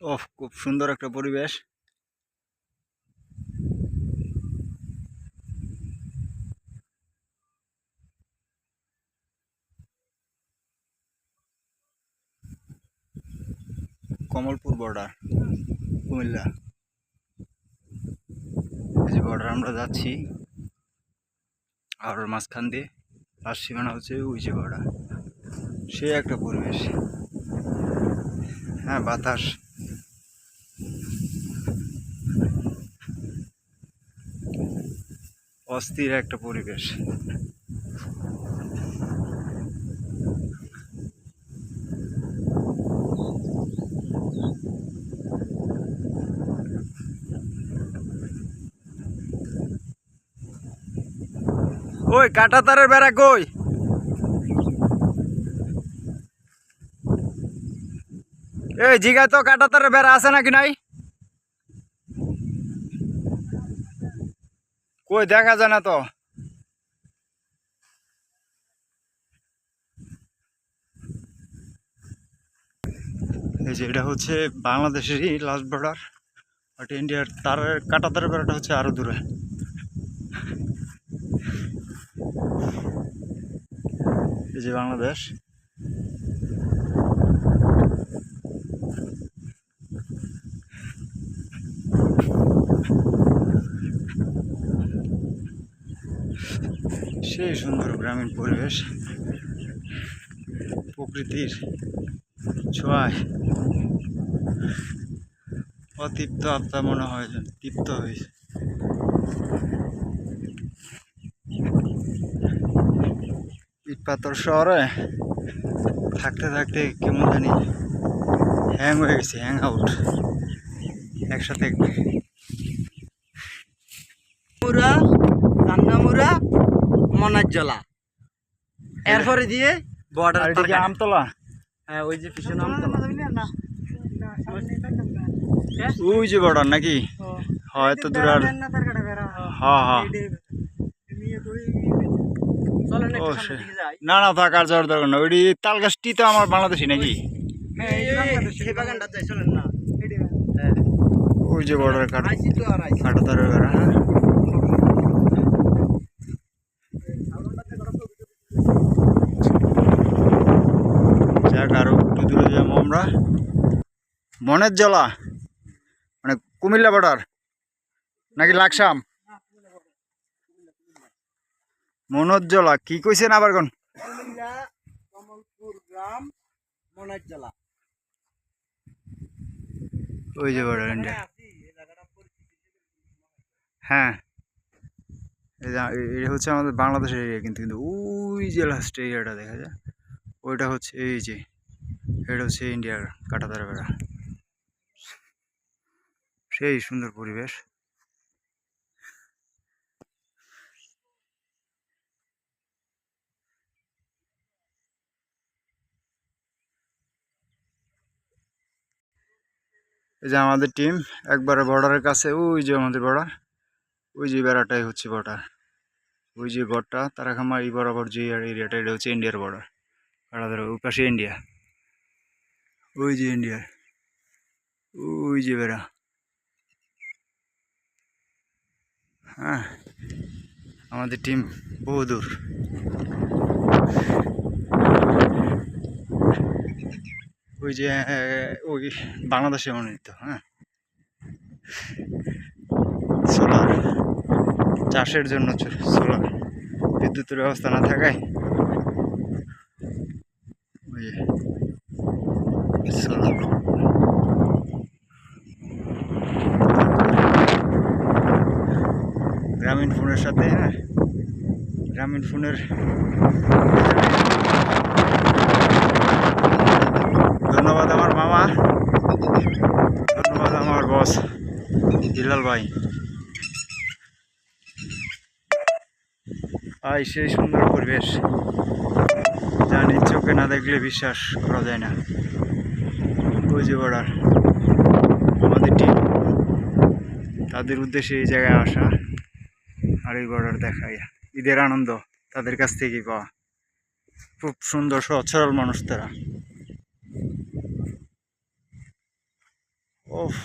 ওহ, খুব সুন্দর একটা পরিবেশ। কমলপুর বর্ডার, কুমিল্লা। এই যে বর্ডার আমরা যাচ্ছি, আর মাঝখান দিয়ে লাস্ট সীমানা হচ্ছে ওই যে বর্ডার। সে একটা পরিবেশ। হ্যাঁ, বাতাস। অস্থির একটা পরিবেশ। ওই কাঁটাতারের বেড়া কই? এই জিগায় তো কাঁটাতারের বেড়া আছে নাকি নাই? কই দেখা যায় না তো। এই যে এটা হচ্ছে বাংলাদেশেরই লাস্ট বর্ডার, বাট ইন্ডিয়ার তারের কাঁটাতারের বেড়াটা হচ্ছে আরো দূরে। এই যে বাংলাদেশ। সেই সুন্দর গ্রামীণ পরিবেশ, প্রকৃতির ছোঁয়ায় অতৃপ্ত আত্মা মনে হয় যেন তৃপ্ত হয়েছে। ইট পাথর শহরে থাকতে থাকতে কেমন জানি হ্যাং হয়ে গেছে, হ্যাং আউট একসাথে। মুরা, কান্নামুরা, মনাজ্জলা, এরপরে দিয়ে বর্ডার। আর এটা কি আমতলা? হ্যাঁ, ওই যে পিছনে আমতলা। ওই যে বর্ডার নাকি? হয়তো দূর আর। হ্যাঁ হ্যাঁ। ও না না, থাক আর যাওয়ার দরকার না। ওইটি তাল গাছটি তো আমার বাংলাদেশি নাকি? ওই যে বর্ডার কাঁটাতারের বেড়া। হ্যাঁ, যাক আরো একটু দূরে যাবো আমরা। মনের জলা মানে কুমিল্লা বর্ডার নাকি লাকসাম? মনোজ্জলা কি কইছেন আবার কোন? কমলপুর গ্রাম, মনাজ্জলা। ওই যে বর্ডার ইন্ডিয়া। হ্যাঁ, এটা হচ্ছে আমাদের বাংলাদেশের এরিয়া, কিন্তু কিন্তু ওই যে লাস্ট এরিয়াটা দেখা যায়, ওইটা হচ্ছে এই যে, এটা হচ্ছে ইন্ডিয়ার কাঁটাতারের বেড়া। সেই সুন্দর পরিবেশ। এই যে আমাদের টিম একবারে বর্ডারের কাছে, ওই যে আমাদের বর্ডার, ওই যে বেড়াটাই হচ্ছে বর্ডার। ওই যে গড়টা তারাখামা এই বরাবর যে এরিয়াটা, এটা হচ্ছে ইন্ডিয়ার বর্ডার। কাঁটাতার ওই পাশে ইন্ডিয়া, ওই যে ইন্ডিয়ার ওই যে বেড়া। হ্যাঁ, আমাদের টিম বহুদূর। ওই যে ওই বাংলাদেশে মনোনীত। হ্যাঁ, সোলার চাষের জন্য, সোলার বিদ্যুতের ব্যবস্থা না থাকায় ওই সোলার। গ্রামীণ ফোনের সাথে, হ্যাঁ, গ্রামীণ ফোনের ধন্যবাদ আমার মামা, ধন্যবাদ আমার বস হিলাল ভাই। সেই সুন্দর পরিবেশ, জানি চোখে না দেখলে বিশ্বাস করা যায় না। ওই যে বর্ডার, আমাদের টিম তাদের উদ্দেশ্যে এই জায়গায় আসা, আর এই বর্ডার দেখাই ঈদের আনন্দ তাদের কাছ থেকেই পাওয়া। খুব সুন্দর সহজ সরল মানুষ তারা। ওফ